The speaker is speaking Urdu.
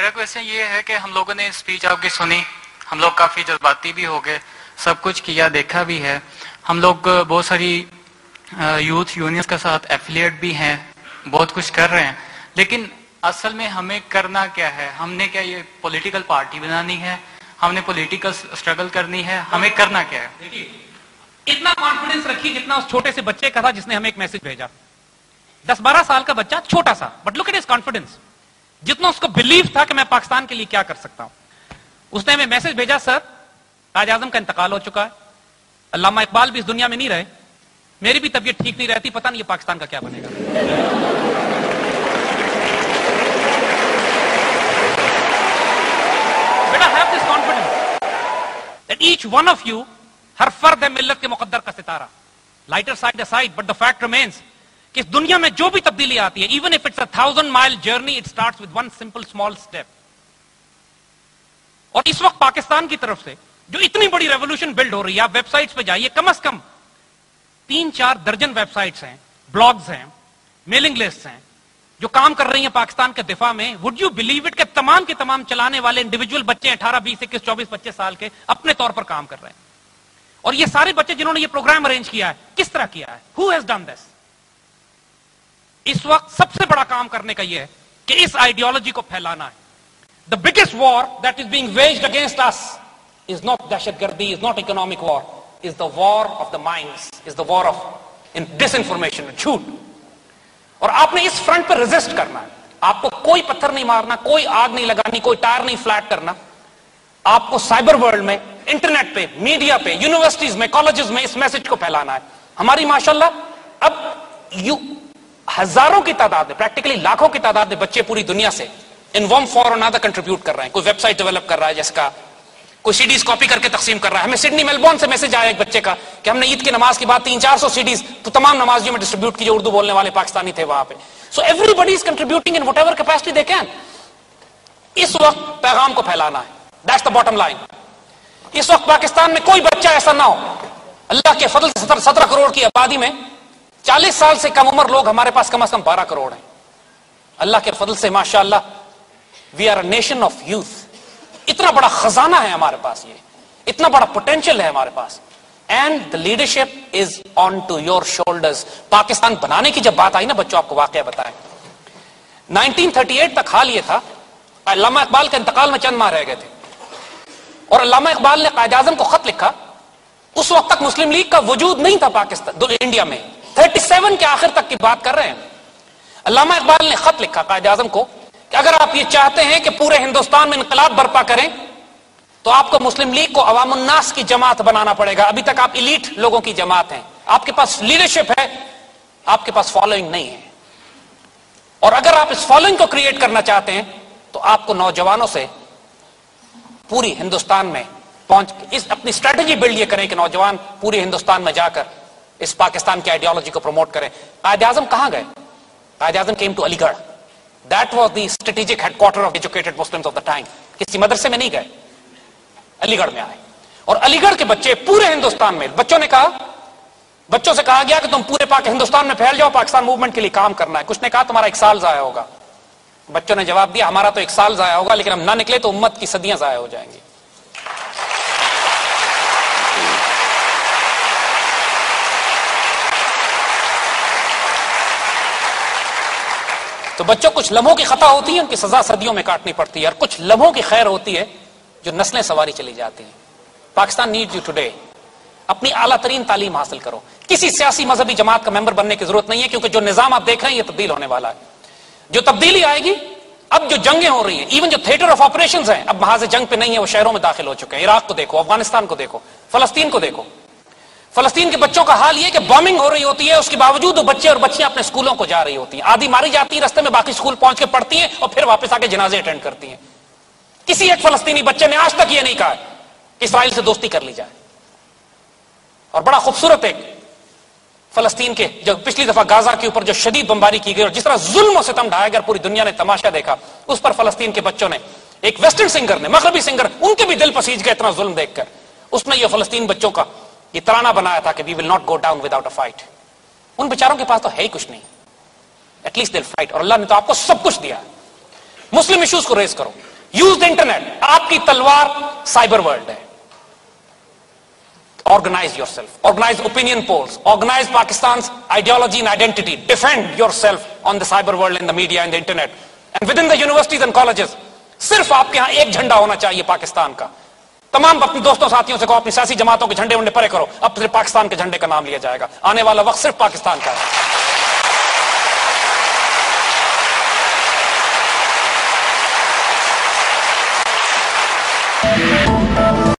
میرا کویشچن یہ ہے کہ ہم لوگوں نے اسپیچ آپ کی سنی, ہم لوگ کافی جذباتی بھی ہو گئے, سب کچھ کیا دیکھا بھی ہے, ہم لوگ بہت ساری یوتھ یونینز کے ساتھ ایفیلیٹ بھی ہیں, بہت کچھ کر رہے ہیں, لیکن اصل میں ہمیں کرنا کیا ہے؟ ہم نے کیا یہ پولیٹیکل پارٹی بنانی ہے؟ ہم نے پولیٹیکل اسٹرگل کرنی ہے؟ ہمیں کرنا کیا ہے؟ اتنا کانفیڈنس رکھیے جتنا اس چھوٹے سے بچے کا تھا جس نے ہمیں ایک میسج بھیجا. 10-12 سال کا بچہ, چھوٹا سا, but look at his confidence. جتنا اس کو بلیو تھا کہ میں پاکستان کے لیے کیا کر سکتا ہوں. اس نے ہمیں میسج بھیجا, سر قائد اعظم کا انتقال ہو چکا ہے, علامہ اقبال بھی اس دنیا میں نہیں رہے, میری بھی طبیعت ٹھیک نہیں رہتی, پتہ نہیں یہ پاکستان کا کیا بنے گا. بیٹا have this confidence that each one of you, ہر فرد ہے ملت کے مقدر کا ستارہ. Lighter side aside, but the fact remains کہ اس دنیا میں جو بھی تبدیلی آتی ہے, even if it's a 1000 mile journey, it starts with one simple small step. اور اس وقت پاکستان کی طرف سے جو اتنی بڑی ریولوشن بلڈ ہو رہی ہے, آپ ویب سائٹس پہ جائیے, کم از کم 3-4 درجن ویب سائٹس ہیں, بلاگز ہیں, میلنگ لسٹ ہیں جو کام کر رہی ہیں پاکستان کے دفاع میں. وڈ یو بلیو اٹ کہ تمام کے تمام چلانے والے انڈیویجول بچے 18, 20, 21, 24, 25 سال کے اپنے طور پر کام کر رہے ہیں. اور یہ سارے بچے جنہوں نے یہ پروگرام ارینج کیا ہے, کس طرح کیا ہے؟ Who has done this? اس وقت سب سے بڑا کام کرنے کا یہ ہے کہ اس آئیڈیالوجی کو پھیلانا ہے. The biggest war that is being waged against us is not دہشت گردی, is not economic war, is the war of the minds, is the war of disinformation, جھوٹ. اور آپ نے اس فرنٹ پہ ریزسٹ کرنا ہے. آپ کو کوئی پتھر نہیں مارنا, کوئی آگ نہیں لگانی, کوئی ٹائر نہیں فلیٹ کرنا. آپ کو سائبر ورلڈ میں, انٹرنیٹ پہ, میڈیا پہ, یونیورسٹیز میں, کالجز میں اس میسج کو پھیلانا ہے. ہماری ماشاءاللہ اب ہزاروں کی تعداد میں, پریکٹیکلی لاکھوں کی تعداد میں بچے پوری دنیا سے in one for another contribute کر رہے ہیں. کوئی ویب سائٹ ڈیولپ کر رہا ہے جس کا, کوئی سی ڈیز کاپی کر کے تقسیم کر رہا ہے. ہمیں سڈنی میلبورن سے میسج آیا ایک بچے کا کہ ہم نے عید کی نماز کے بعد 300-400 سی ڈیز تو تمام نمازیوں میں ڈسٹریبیوٹ کی جو اردو بولنے والے پاکستانی تھے وہاں پہ. So everybody is contributing in whatever capacity they can. اس وقت پیغام کو پھیلانا ہے. That's the bottom line. اس وقت پاکستان میں کوئی بچہ ایسا نہ ہو, اللہ کے فضل سے 17 کروڑ کی آبادی میں 40 سال سے کم عمر لوگ ہمارے پاس کم از کم 12 کروڑ ہیں. اللہ کے فضل سے ماشاءاللہ we are a nation of youth. اتنا بڑا خزانہ ہے ہمارے پاس, یہ اتنا بڑا پوٹینشیل ہے ہمارے پاس. And the leadership is on to your shoulders. Pakistan بنانے کی جب بات آئی نا بچوں, آپ کو واقعہ بتائیں, 1938 تک حال یہ تھا, علامہ اقبال کے انتقال میں چند ماہ رہ گئے تھے, اور علامہ اقبال نے قائد اعظم کو خط لکھا. اس وقت تک مسلم لیگ کا وجود نہیں تھا پاکستان, انڈیا میں. 37 کے آخر تک کی بات کر رہے ہیں. علامہ اقبال نے خط لکھا قائد اعظم کو کہ اگر آپ یہ چاہتے ہیں کہ پورے ہندوستان میں انقلاب برپا کریں تو آپ کو مسلم لیگ کو عوام الناس کی جماعت بنانا پڑے گا. ابھی تک آپ ایلیٹ لوگوں کی جماعت ہیں, آپ کے پاس لیڈرشپ ہے, آپ کے پاس فالوئنگ نہیں ہے. اور اگر آپ اس فالوئنگ کو کریٹ کرنا چاہتے ہیں تو آپ کو نوجوانوں سے پوری ہندوستان میں اپنی اسٹریٹجی بلڈ یہ کریں کہ نوجوان پوری ہندوستان میں جا کر اس پاکستان کی آئیڈیالوجی کو پروموٹ کریں. قائد اعظم کہاں گئے؟ قائد اعظم came to علی گڑھ. That was the strategic headquarter of educated Muslims of the time. کسی مدرسے میں نہیں گئے, علی گڑھ میں آئے. اور علی گڑھ کے بچے پورے ہندوستان میں, بچوں سے کہا گیا کہ تم پورے ہندوستان میں پھیل جاؤ, پاکستان موومنٹ کے لیے کام کرنا ہے. کچھ نے کہا تمہارا 1 سال ضائع ہوگا. بچوں نے جواب دیا ہمارا تو 1 سال ضائع ہوگا, لیکن ہم نہ نکلے تو امت کی صدیاں ضائع ہو جائیں گی. تو بچوں, کچھ لمحوں کی خطا ہوتی ہے, ان کی سزا صدیوں میں کاٹنی پڑتی ہے, اور کچھ لمحوں کی خیر ہوتی ہے جو نسلیں سواری چلی جاتی ہیں. Pakistan need you today. اپنی اعلیٰ ترین تعلیم حاصل کرو. کسی سیاسی مذہبی جماعت کا ممبر بننے کی ضرورت نہیں ہے, کیونکہ جو نظام آپ دیکھ رہے ہیں یہ تبدیل ہونے والا ہے. جو تبدیلی آئے گی, اب جو جنگیں ہو رہی ہیں, ایون جو تھیٹر آف آپریشنز ہیں, اب محاذ جنگ پہ نہیں ہے, وہ شہروں میں داخل ہو چکے ہیں. عراق کو دیکھو, افغانستان کو دیکھو, فلسطین کو دیکھو. فلسطین کے بچوں کا حال یہ کہ بامنگ ہو رہی ہوتی ہے, اس کے باوجود وہ بچے اور بچیاں اپنے اسکولوں کو جا رہی ہوتی ہیں. آدھی ماری جاتی ہیں رستے میں, باقی اسکول پہنچ کے پڑھتی ہیں اور پھر واپس آ کے جنازے اٹینڈ کرتی ہیں. کسی ایک فلسطینی بچے نے آج تک یہ نہیں کہا کہ اسرائیل سے دوستی کر لی جائے. اور بڑا خوبصورت ایک فلسطین کے جو پچھلی دفعہ غازہ کے اوپر جو شدید بمباری کی گئی اور جس طرح ظلم و ستم ڈھایا گیا, پوری دنیا نے تماشا دیکھا. اس پر فلسطین کے بچوں نے, ایک ویسٹرن سنگر نے, مغربی سنگر, ان کے بھی دل پسیج گئے اتنا ظلم دیکھ کر. اس نے یہ فلسطین بچوں کا یہ ترانہ بنایا تھا کہ we will not go down without a fight. ان بیچاروں کے پاس تو ہے ہی کچھ نہیں, at least they will fight. اور اللہ نے تو آپ کو سب کچھ دیا ہے. مسلم ایشوز کو ریز کرو, یوز دا انٹرنیٹ. آپ کی تلوار سائبر ورلڈ ہے. Organize yourself, organize opinion polls, organize Pakistan's ideology and identity, defend yourself on the cyber world and the media and the internet and within the universities and colleges. صرف آپ کے ہاں ایک جھنڈا ہونا چاہیے پاکستان کا. تمام اپنے دوستوں ساتھیوں سے کہو اپنی سیاسی جماعتوں کے جھنڈے ونڈے پرے کرو, اب صرف پاکستان کے جھنڈے کا نام لیا جائے گا. آنے والا وقت صرف پاکستان کا ہے.